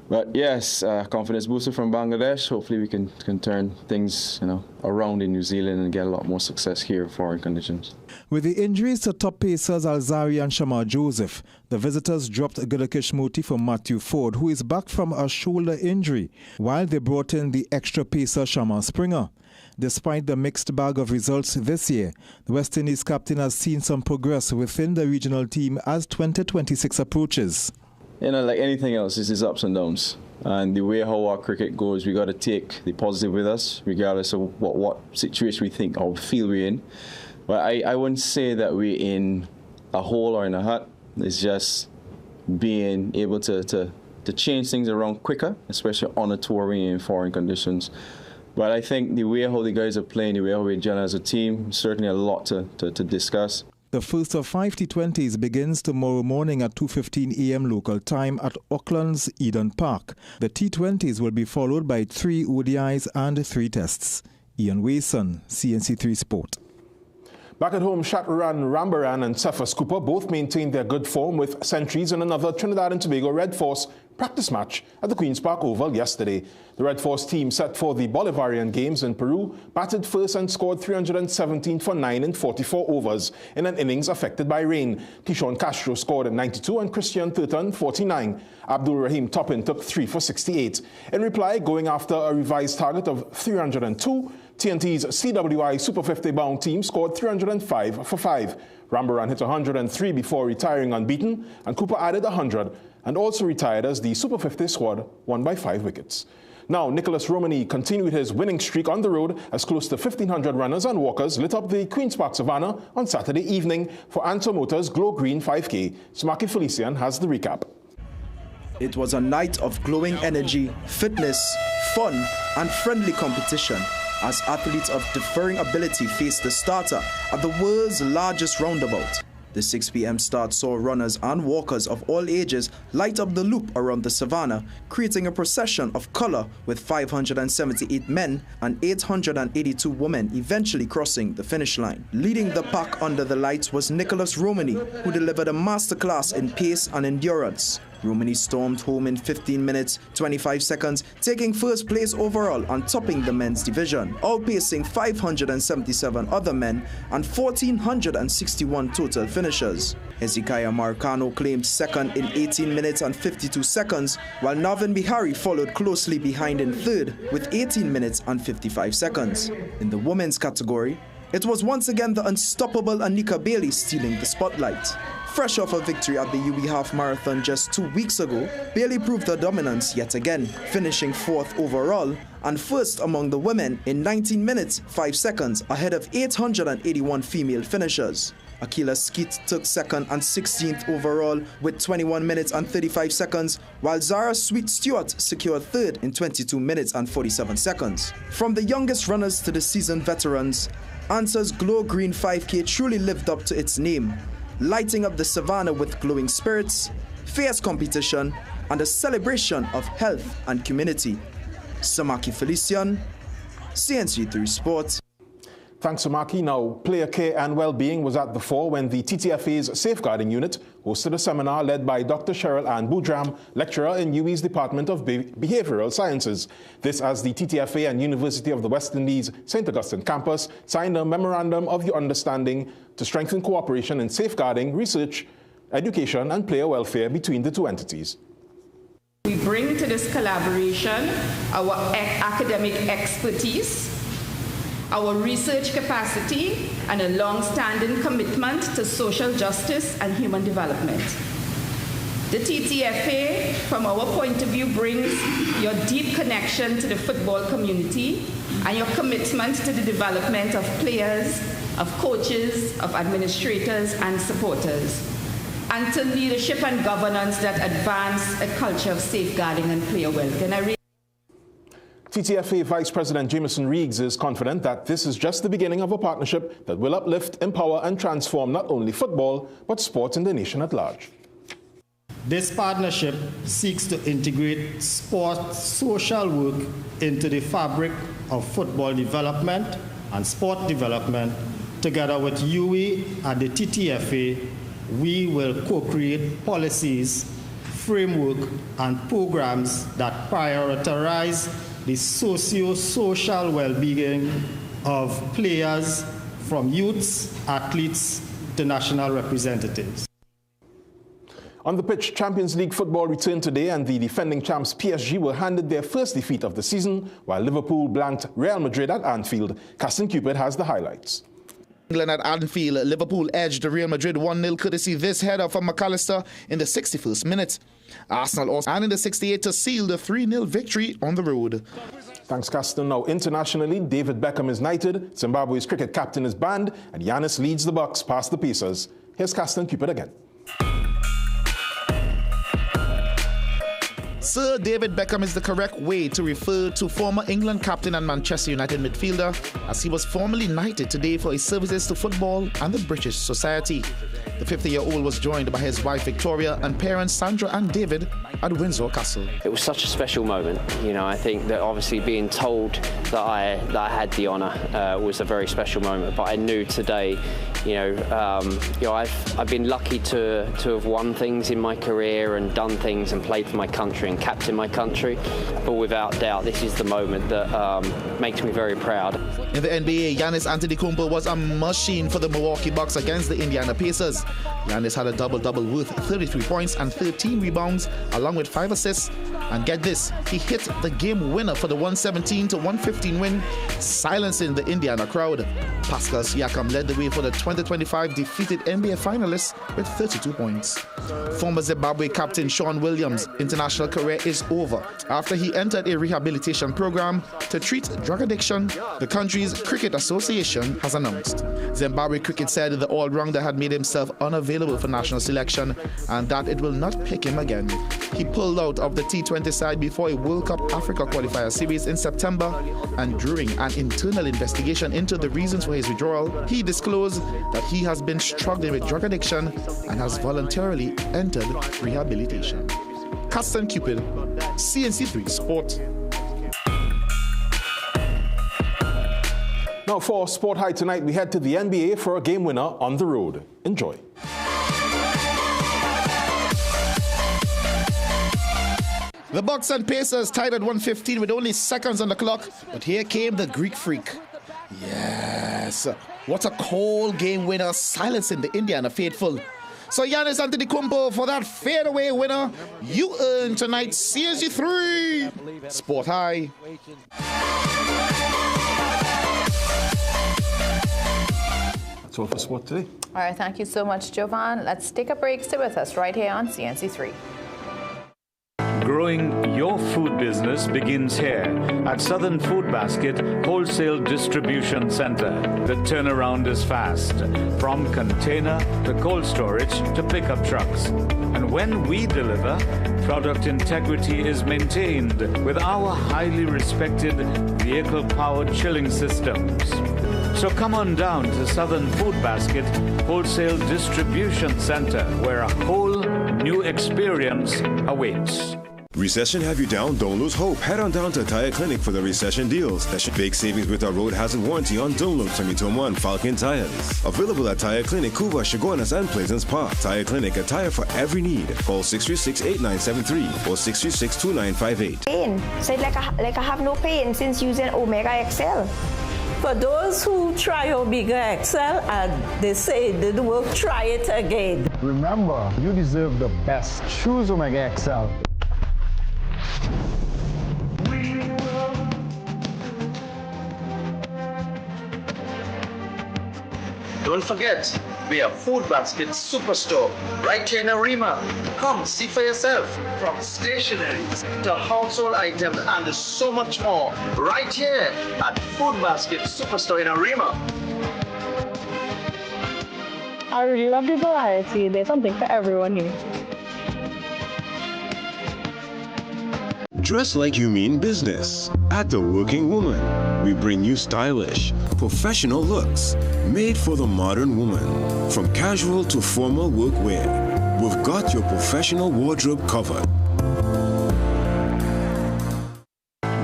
But yes, confidence booster from Bangladesh. Hopefully we can turn things around in New Zealand and get a lot more success here in foreign conditions. With the injuries to top pacers Alzari and Shamar Joseph, the visitors dropped Gudakesh Moti for Matthew Ford, who is back from a shoulder injury, while they brought in the extra pacer Shamar Springer. Despite the mixed bag of results this year, the West Indies captain has seen some progress within the regional team as 2026 approaches. Like anything else, this is ups and downs. And the way how our cricket goes, we got to take the positive with us, regardless of what situation we think or feel we're in. But I wouldn't say that we're in a hole or in a hut. It's just being able to change things around quicker, especially on a tour in foreign conditions. But I think the way how the guys are playing, the way how we're gelling as a team, certainly a lot to discuss. The first of 5 T20s begins tomorrow morning at 2:15 a.m. local time at Auckland's Eden Park. The T20s will be followed by 3 ODIs and 3 tests. Ian Wason, CNC3 Sport. Back at home, Shatran Rambaran and Cephas Cooper both maintained their good form with centuries in another Trinidad and Tobago Red Force practice match at the Queen's Park Oval yesterday. The Red Force team set for the Bolivarian Games in Peru batted first and scored 317 for 9 in 44 overs in an innings affected by rain. Tishon Castro scored at 92 and Christian Thurton 49. Abdul Rahim Toppin took 3 for 68. In reply, going after a revised target of 302, TNT's CWI Super 50-bound team scored 305 for 5. Rambaran hit 103 before retiring unbeaten, and Cooper added 100 and also retired as the Super 50 squad won by 5 wickets. Now, Nicholas Romani continued his winning streak on the road as close to 1,500 runners and walkers lit up the Queen's Park Savannah on Saturday evening for Anto Motors Glow Green 5K. Smaki Felician has the recap. It was a night of glowing energy, fitness, fun, and friendly competition as athletes of differing ability faced the starter at the world's largest roundabout. The 6 p.m. start saw runners and walkers of all ages light up the loop around the savannah, creating a procession of color with 578 men and 882 women eventually crossing the finish line. Leading the pack under the lights was Nicholas Romani, who delivered a masterclass in pace and endurance. Romani stormed home in 15 minutes, 25 seconds, taking first place overall and topping the men's division, outpacing 577 other men and 1,461 total finishers. Hezekiah Marcano claimed second in 18 minutes and 52 seconds, while Navin Bihari followed closely behind in third with 18 minutes and 55 seconds. In the women's category, it was once again the unstoppable Anika Bailey stealing the spotlight. Fresh off a victory at the UB Half Marathon just 2 weeks ago, Bailey proved her dominance yet again, finishing 4th overall and first among the women in 19 minutes, 5 seconds, ahead of 881 female finishers. Akila Skeet took 2nd and 16th overall with 21 minutes and 35 seconds, while Zara Sweet Stewart secured 3rd in 22 minutes and 47 seconds. From the youngest runners to the seasoned veterans, Answer's Glow Green 5K truly lived up to its name, lighting up the savannah with glowing spirits, fierce competition, and a celebration of health and community. Samaki Felician, CNC3 Sports. Thanks, Samaki. Now, player care and well-being was at the fore when the TTFA's Safeguarding Unit hosted a seminar led by Dr. Cheryl Ann Boudram, lecturer in UWI's Department of Behavioral Sciences. This as the TTFA and University of the West Indies St. Augustine campus signed a Memorandum of Understanding to strengthen cooperation in safeguarding, research, education, and player welfare between the two entities. We bring to this collaboration our academic expertise, our research capacity, and a long-standing commitment to social justice and human development. The TTFA from our point of view, brings your deep connection to the football community and your commitment to the development of players, of coaches, of administrators and supporters, and to leadership and governance that advance a culture of safeguarding and player welfare. TTFA Vice President Jameson Riggs is confident that this is just the beginning of a partnership that will uplift, empower and transform not only football, but sports in the nation at large. This partnership seeks to integrate sports social work into the fabric of football development and sport development. Together with UE and the TTFA, we will co-create policies, framework and programs that prioritize the socio-social well-being of players, from youths, athletes to national representatives. On the pitch, Champions League football returned today and the defending champs PSG were handed their first defeat of the season, while Liverpool blanked Real Madrid at Anfield. Caston Cupid has the highlights. England at Anfield, Liverpool edged Real Madrid 1-0 courtesy this header from McAllister in the 61st minute. Arsenal also and in the 68th to seal the 3-0 victory on the road. Thanks, Caston. Now internationally, David Beckham is knighted, Zimbabwe's cricket captain is banned, and Giannis leads the Bucks past the Pacers. Here's Caston Cupid again. Sir David Beckham is the correct way to refer to former England captain and Manchester United midfielder, as he was formally knighted today for his services to football and the British society. The 50-year-old was joined by his wife Victoria and parents Sandra and David at Windsor Castle. It was such a special moment. You know, I think that obviously being told that I had the honour was a very special moment. But I knew today, I've been lucky to have won things in my career and done things and played for my country and captained my country. But without doubt, this is the moment that makes me very proud. In the NBA, Giannis Antetokounmpo was a machine for the Milwaukee Bucks against the Indiana Pacers. Giannis had a double-double worth 33 points and 13 rebounds, along with 5 assists. And get this, he hit the game winner for the 117-115 win, silencing the Indiana crowd. Pascal Siakam led the way for the 2025 defeated NBA finalists with 32 points. Former Zimbabwe captain Sean Williams' international career is over after he entered a rehabilitation program to treat drug addiction, the country's Cricket Association has announced. Zimbabwe Cricket said the all-rounder had made himself unavailable for national selection and that it will not pick him again. He pulled out of the T20 side before a World Cup Africa qualifier series in September, and during an internal investigation into the reasons for his withdrawal, he disclosed that he has been struggling with drug addiction and has voluntarily entered rehabilitation. Caston Cupid, CNC3 Sport. Now for Sport High tonight, we head to the NBA for a game winner on the road. Enjoy. The Bucks and Pacers tied at 115 with only seconds on the clock, but here came the Greek Freak. Yes, what a cold game winner, silencing the Indiana faithful. So Giannis Antetokounmpo for that fadeaway winner. You earn tonight's CNC3 Sport High. That's all for sport today. All right, thank you so much, Jovan. Let's take a break. Stay with us right here on CNC3. Growing your food business begins here at Southern Food Basket Wholesale Distribution Center. The turnaround is fast, from container to cold storage to pickup trucks. And when we deliver, product integrity is maintained with our highly respected vehicle-powered chilling systems. So come on down to Southern Food Basket Wholesale Distribution Center, where a whole new experience awaits. Recession have you down? Don't lose hope. Head on down to Tire Clinic for the recession deals. That's big savings with our road hazard warranty on Dunlop 2021 Falcon tires. Available at Tire Clinic, Cuba, Chaguanas, and Pleasance Park. Tire Clinic, a tire for every need. Call 636-8973 or 636-2958. Pain. So like I have no pain since using Omega XL. For those who try Omega XL and they say it didn't work, try it again. Remember, you deserve the best. Choose Omega XL. Don't forget, We're a food basket superstore right here in Arima. Come see for yourself. From stationery to household items and so much more right here at Food Basket Superstore in Arima. I really love the variety. There's something for everyone here. Dress like you mean business. At The Working Woman, we bring you stylish, professional looks made for the modern woman. From casual to formal workwear, we've got your professional wardrobe covered.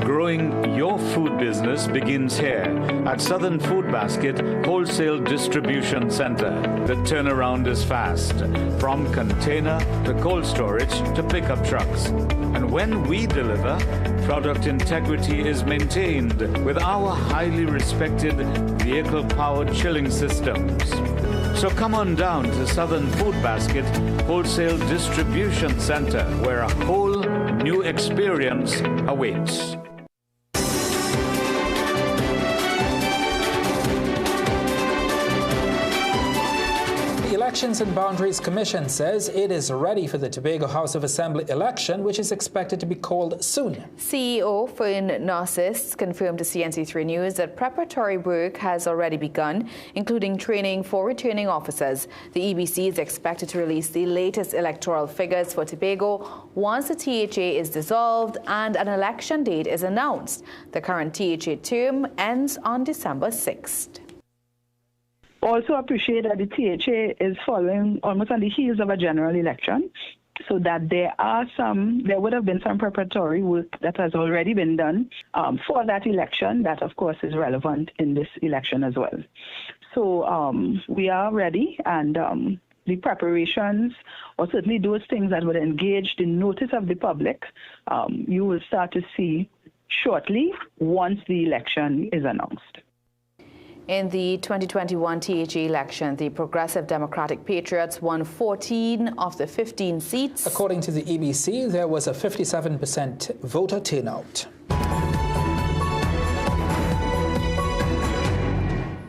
Growing your food business begins here at Southern Food Basket Wholesale Distribution Center. The turnaround is fast, from container to cold storage to pickup trucks. And when we deliver, product integrity is maintained with our highly respected vehicle-powered chilling systems. So come on down to Southern Food Basket Wholesale Distribution Center, where a whole new experience awaits. Elections and Boundaries Commission says it is ready for the Tobago House of Assembly election, which is expected to be called soon. CEO Fern Narcissus confirmed to CNC3 News that preparatory work has already begun, including training for returning officers. The EBC is expected to release the latest electoral figures for Tobago once the THA is dissolved and an election date is announced. The current THA term ends on December 6th. Also appreciate that the THA is following almost on the heels of a general election, so that there would have been some preparatory work that has already been done for that election that, of course, is relevant in this election as well. So we are ready, and the preparations, or certainly those things that would engage the notice of the public, you will start to see shortly once the election is announced. In the 2021 THA election, the Progressive Democratic Patriots won 14 of the 15 seats. According to the EBC, there was a 57% voter turnout.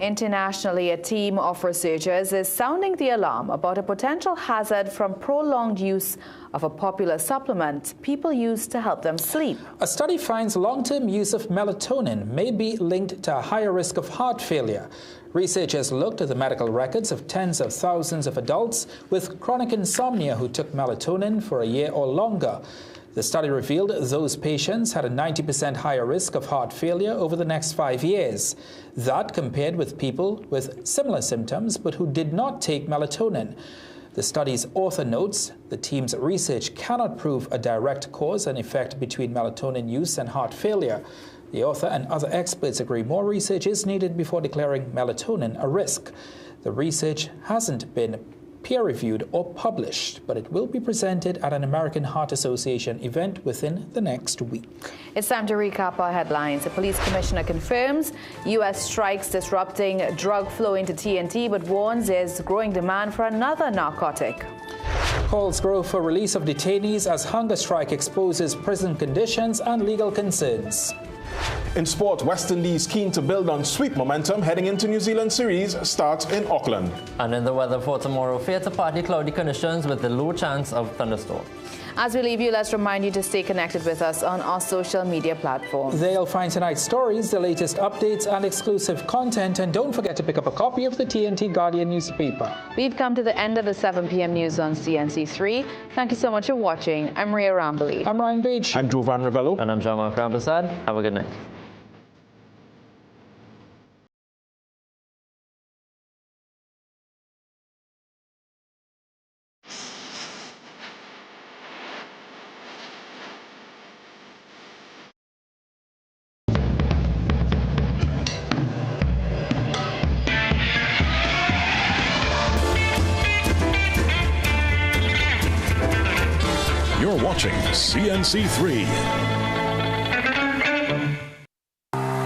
Internationally, a team of researchers is sounding the alarm about a potential hazard from prolonged use of a popular supplement people use to help them sleep. A study finds long-term use of melatonin may be linked to a higher risk of heart failure. Researchers looked at the medical records of tens of thousands of adults with chronic insomnia who took melatonin for a year or longer. The study revealed those patients had a 90% higher risk of heart failure over the next 5 years. That compared with people with similar symptoms but who did not take melatonin. The study's author notes the team's research cannot prove a direct cause and effect between melatonin use and heart failure. The author and other experts agree more research is needed before declaring melatonin a risk. The research hasn't been peer-reviewed or published, but it will be presented at an American Heart Association event within the next week. It's time to recap our headlines. The police commissioner confirms U.S. strikes disrupting drug flow into TNT, but warns there's growing demand for another narcotic. Calls grow for release of detainees as hunger strike exposes prison conditions and legal concerns. In sport, West Indies keen to build on sweep momentum heading into New Zealand series starts in Auckland. And in the weather for tomorrow, fair to partly cloudy conditions with a low chance of thunderstorm. As we leave you, let's remind you to stay connected with us on our social media platforms. There you'll find tonight's stories, the latest updates and exclusive content, and don't forget to pick up a copy of the TNT Guardian newspaper. We've come to the end of the 7 p.m. news on CNC3. Thank you so much for watching. I'm Ria Rambali. I'm Ryan Beach. I'm Jovan Ravello. And I'm Jama Prasad. Have a good night. You're watching CNC3.